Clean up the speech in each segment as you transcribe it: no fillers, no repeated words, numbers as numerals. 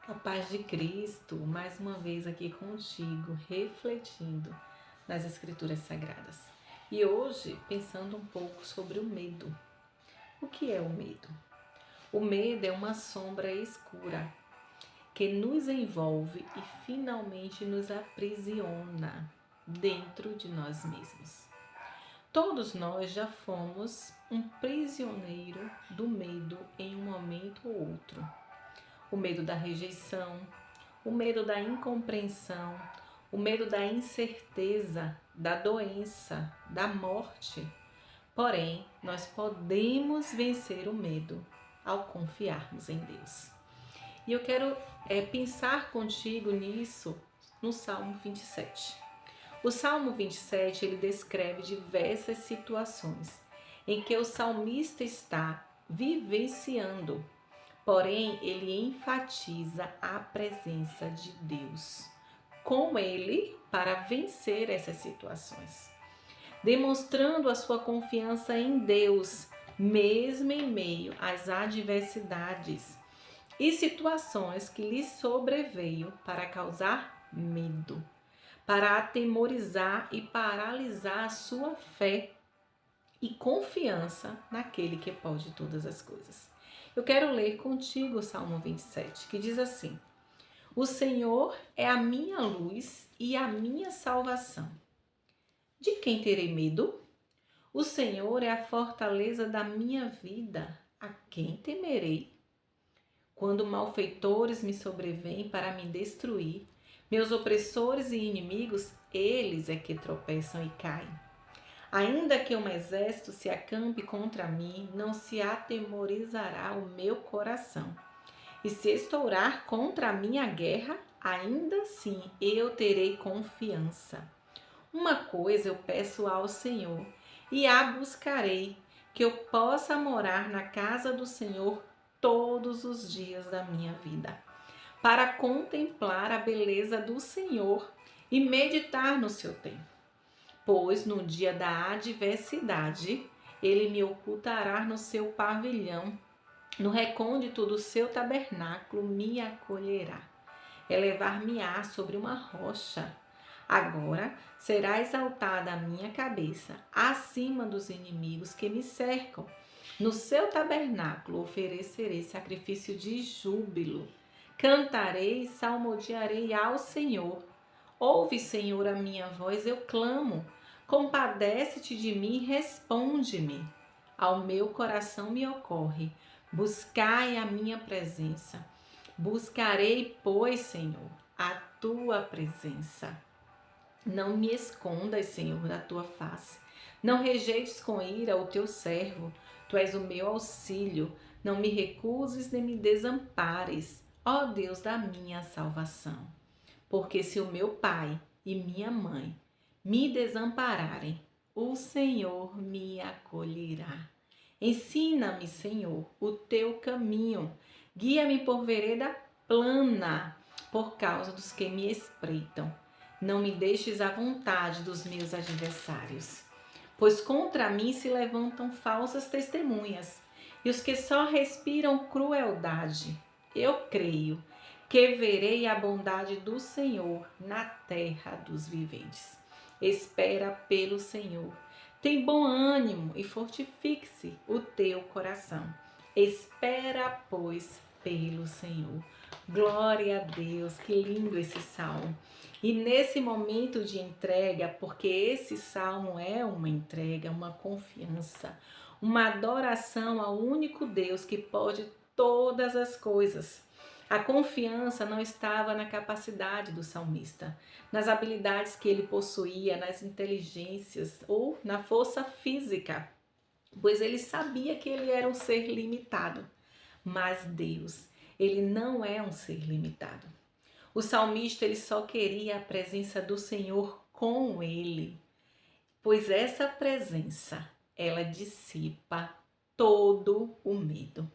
A paz de Cristo, mais uma vez aqui contigo, refletindo nas Escrituras Sagradas. E hoje, pensando um pouco sobre o medo. O que é o medo? O medo é uma sombra escura que nos envolve e finalmente nos aprisiona dentro de nós mesmos. Todos nós já fomos um prisioneiro do medo em um momento ou outro. O medo da rejeição, o medo da incompreensão, o medo da incerteza, da doença, da morte. Porém, nós podemos vencer o medo ao confiarmos em Deus. E eu quero pensar contigo nisso no Salmo 27. O Salmo 27, ele descreve diversas situações em que o salmista está vivenciando. Porém, ele enfatiza a presença de Deus com ele para vencer essas situações, demonstrando a sua confiança em Deus, mesmo em meio às adversidades e situações que lhe sobreveio para causar medo, para atemorizar e paralisar a sua fé e confiança naquele que pode todas as coisas. Eu quero ler contigo o Salmo 27, que diz assim: O Senhor é a minha luz e a minha salvação. De quem terei medo? O Senhor é a fortaleza da minha vida. A quem temerei? Quando malfeitores me sobrevêm para me destruir, meus opressores e inimigos, eles é que tropeçam e caem. Ainda que um exército se acampe contra mim, não se atemorizará o meu coração. E se estourar contra a minha guerra, ainda assim eu terei confiança. Uma coisa eu peço ao Senhor, e a buscarei, que eu possa morar na casa do Senhor todos os dias da minha vida, para contemplar a beleza do Senhor e meditar no seu templo. Pois no dia da adversidade, ele me ocultará no seu pavilhão, no recôndito do seu tabernáculo me acolherá. Elevar-me-á sobre uma rocha. Agora será exaltada a minha cabeça acima dos inimigos que me cercam. No seu tabernáculo oferecerei sacrifício de júbilo. Cantarei e salmodiarei ao Senhor. Ouve, Senhor, a minha voz, eu clamo. Compadece-te de mim e responde-me. Ao meu coração me ocorre. Buscai a minha presença. Buscarei, pois, Senhor, a tua presença. Não me escondas, Senhor, da tua face. Não rejeites com ira o teu servo. Tu és o meu auxílio. Não me recuses nem me desampares, ó Deus da minha salvação. Porque se o meu pai e minha mãe me desampararem, o Senhor me acolherá. Ensina-me, Senhor, o teu caminho. Guia-me por vereda plana, por causa dos que me espreitam. Não me deixes à vontade dos meus adversários, pois contra mim se levantam falsas testemunhas, e os que só respiram crueldade. Eu creio que verei a bondade do Senhor na terra dos viventes. Espera pelo Senhor. Tem bom ânimo e fortifique-se o teu coração. Espera, pois, pelo Senhor. Glória a Deus, que lindo esse salmo. E nesse momento de entrega, porque esse salmo é uma entrega, uma confiança, uma adoração ao único Deus que pode todas as coisas. A confiança não estava na capacidade do salmista, nas habilidades que ele possuía, nas inteligências ou na força física, pois ele sabia que ele era um ser limitado. Mas Deus, ele não é um ser limitado. O salmista, ele só queria a presença do Senhor com ele, pois essa presença, ela dissipa todo o medo.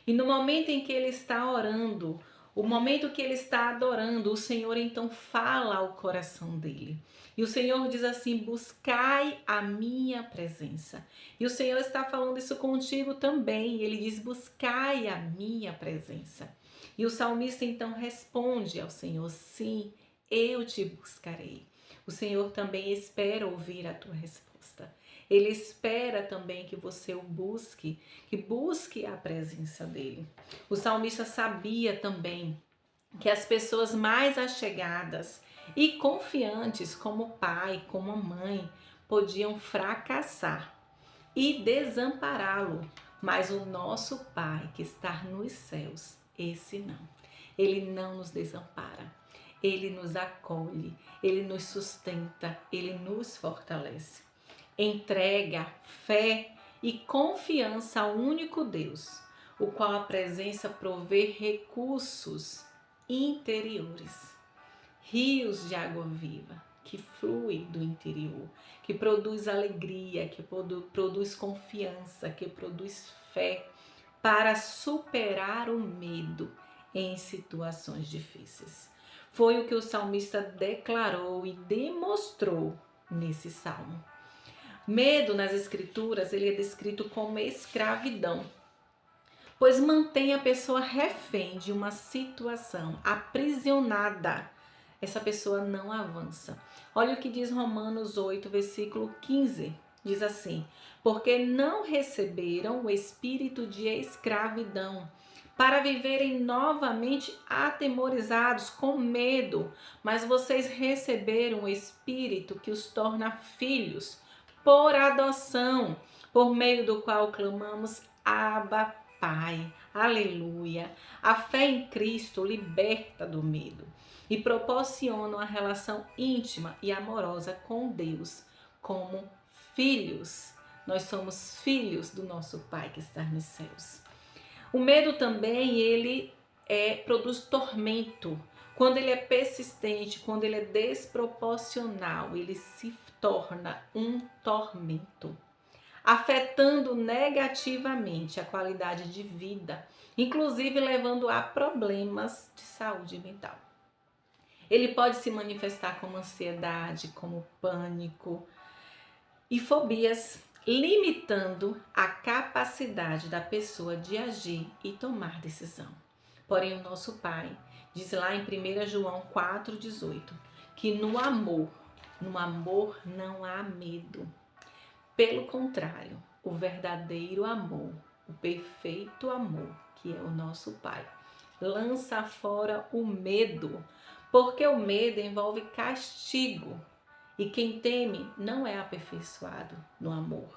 E no momento em que ele está orando, o momento que ele está adorando, o Senhor então fala ao coração dele. E o Senhor diz assim: buscai a minha presença. E o Senhor está falando isso contigo também. Ele diz: buscai a minha presença. E o salmista então responde ao Senhor: sim, eu te buscarei. O Senhor também espera ouvir a tua resposta. Ele espera também que você o busque, que busque a presença dele. O salmista sabia também que as pessoas mais achegadas e confiantes, como o pai, como a mãe, podiam fracassar e desampará-lo, mas o nosso Pai que está nos céus, esse não. Ele não nos desampara, ele nos acolhe, ele nos sustenta, ele nos fortalece. Entrega fé e confiança ao único Deus, o qual a presença provê recursos interiores, rios de água viva que flui do interior, que produz alegria, que produz confiança, que produz fé para superar o medo em situações difíceis. Foi o que o salmista declarou e demonstrou nesse salmo. Medo nas escrituras, ele é descrito como escravidão, pois mantém a pessoa refém de uma situação, aprisionada. Essa pessoa não avança. Olha o que diz Romanos 8, versículo 15. Diz assim: porque não receberam o espírito de escravidão para viverem novamente atemorizados, com medo, mas vocês receberam o espírito que os torna filhos, por adoção, por meio do qual clamamos Abba, Pai. Aleluia. A fé em Cristo liberta do medo e proporciona uma relação íntima e amorosa com Deus, como filhos. Nós somos filhos do nosso Pai que está nos céus. O medo também, ele produz tormento. Quando ele é persistente, quando ele é desproporcional, ele se torna um tormento, afetando negativamente a qualidade de vida, inclusive levando a problemas de saúde mental. Ele pode se manifestar como ansiedade, como pânico e fobias, limitando a capacidade da pessoa de agir e tomar decisão. Porém, o nosso Pai diz lá em 1 João 4,18, que no amor não há medo. Pelo contrário, o verdadeiro amor, o perfeito amor, que é o nosso Pai, lança fora o medo, porque o medo envolve castigo. E quem teme não é aperfeiçoado no amor.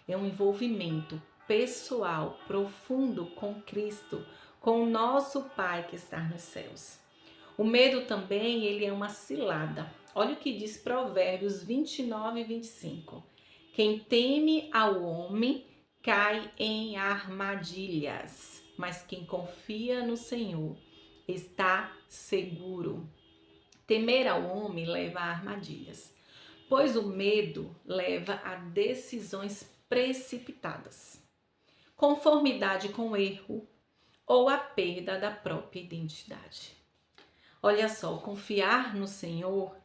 É um envolvimento pessoal, profundo com Cristo, com o nosso Pai que está nos céus. O medo também, ele é uma cilada. Olha o que diz Provérbios 29 e 25. Quem teme ao homem cai em armadilhas, mas quem confia no Senhor está seguro. Temer ao homem leva a armadilhas, pois o medo leva a decisões precipitadas, conformidade com o erro ou a perda da própria identidade. Olha só, confiar no Senhor,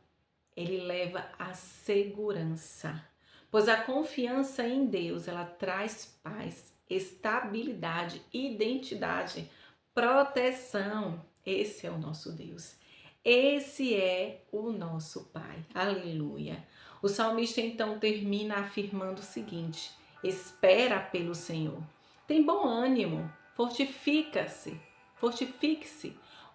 ele leva à segurança, pois a confiança em Deus, ela traz paz, estabilidade, identidade, proteção. Esse é o nosso Deus. Esse é o nosso Pai. Aleluia. O salmista então termina afirmando o seguinte: espera pelo Senhor. Tem bom ânimo, fortifique-se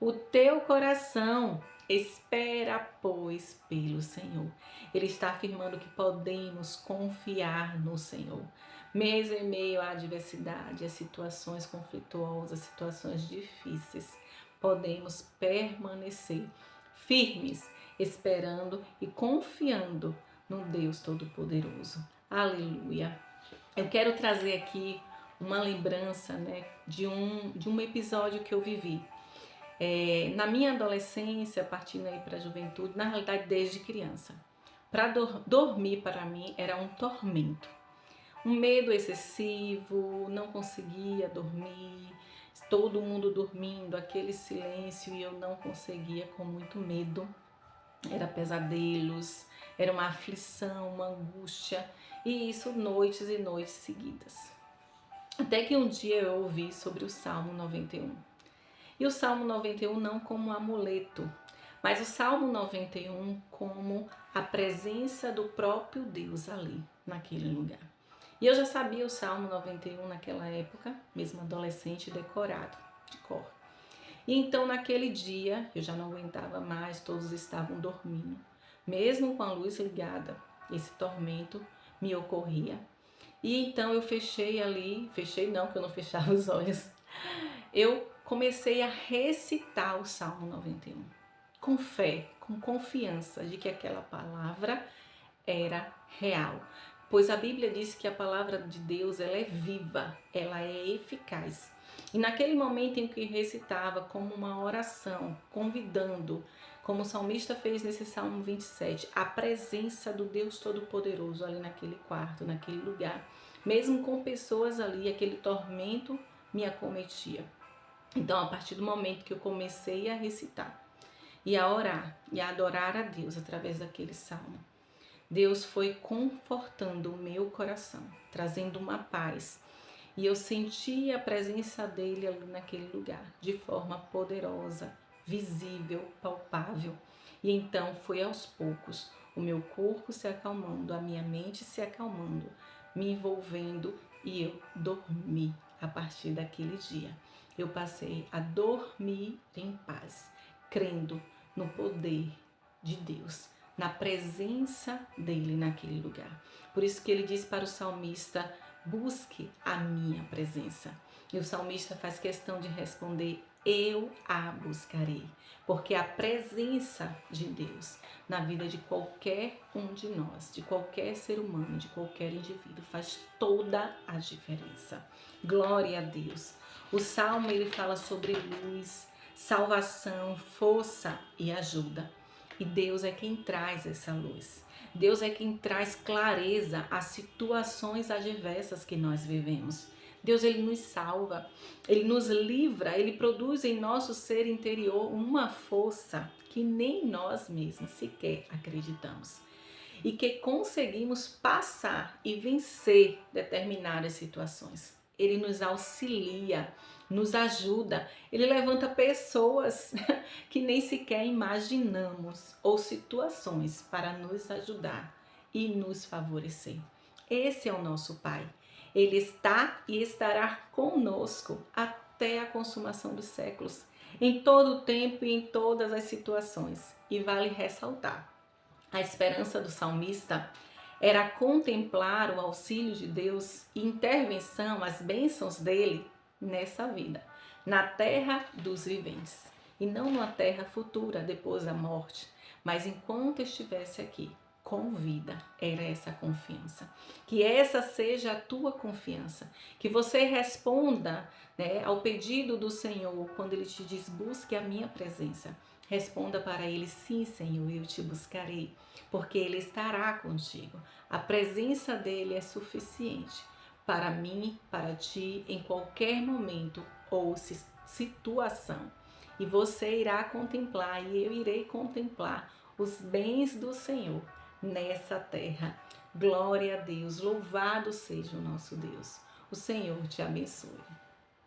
o teu coração. Espera, pois, pelo Senhor. Ele está afirmando que podemos confiar no Senhor. Mesmo em meio à adversidade, a situações conflituosas, situações difíceis, podemos permanecer firmes, esperando e confiando no Deus Todo-Poderoso. Aleluia. Eu quero trazer aqui uma lembrança, de um episódio que eu vivi. Na minha adolescência, partindo aí para a juventude, na realidade desde criança. Para dormir para mim era um tormento. Um medo excessivo, não conseguia dormir, todo mundo dormindo, aquele silêncio e eu não conseguia, com muito medo. Era pesadelos, era uma aflição, uma angústia, e isso noites e noites seguidas. Até que um dia eu ouvi sobre o Salmo 91. E o Salmo 91 não como amuleto, mas o Salmo 91 como a presença do próprio Deus ali, naquele lugar. E eu já sabia o Salmo 91 naquela época, mesmo adolescente, decorado, de cor. E então naquele dia, eu já não aguentava mais, todos estavam dormindo. Mesmo com a luz ligada, esse tormento me ocorria. E então eu fechei ali, fechei não, que eu não fechava os olhos. Eu comecei a recitar o Salmo 91, com fé, com confiança de que aquela palavra era real. Pois a Bíblia diz que a palavra de Deus, ela é viva, ela é eficaz. E naquele momento em que recitava como uma oração, convidando, como o salmista fez nesse Salmo 27, a presença do Deus Todo-Poderoso ali naquele quarto, naquele lugar, mesmo com pessoas ali, aquele tormento me acometia. Então, a partir do momento que eu comecei a recitar e a orar e a adorar a Deus através daquele salmo, Deus foi confortando o meu coração, trazendo uma paz. E eu senti a presença dele ali naquele lugar, de forma poderosa, visível, palpável. E então foi aos poucos o meu corpo se acalmando, a minha mente se acalmando, me envolvendo, e eu dormi a partir daquele dia. Eu passei a dormir em paz, crendo no poder de Deus, na presença dele naquele lugar. Por isso que ele diz para o salmista: busque a minha presença. E o salmista faz questão de responder: eu a buscarei. Porque a presença de Deus na vida de qualquer um de nós, de qualquer ser humano, de qualquer indivíduo, faz toda a diferença. Glória a Deus. O salmo ele fala sobre luz, salvação, força e ajuda. E Deus é quem traz essa luz. Deus é quem traz clareza às situações adversas que nós vivemos. Deus, ele nos salva, ele nos livra, ele produz em nosso ser interior uma força que nem nós mesmos sequer acreditamos. E que conseguimos passar e vencer determinadas situações. Ele nos auxilia, nos ajuda, ele levanta pessoas que nem sequer imaginamos ou situações para nos ajudar e nos favorecer. Esse é o nosso Pai. Ele está e estará conosco até a consumação dos séculos, em todo o tempo e em todas as situações. E vale ressaltar, a esperança do salmista era contemplar o auxílio de Deus e intervenção, as bênçãos dele nessa vida, na terra dos viventes, e não numa terra futura, depois da morte, mas enquanto estivesse aqui, com vida. Era essa confiança. Que essa seja a tua confiança, que você responda, né, ao pedido do Senhor, quando Ele te diz: busque a minha presença. Responda para Ele: sim, Senhor, eu te buscarei, porque Ele estará contigo. A presença dEle é suficiente para mim, para ti, em qualquer momento ou situação. E você irá contemplar, e eu irei contemplar os bens do Senhor nessa terra. Glória a Deus, louvado seja o nosso Deus. O Senhor te abençoe.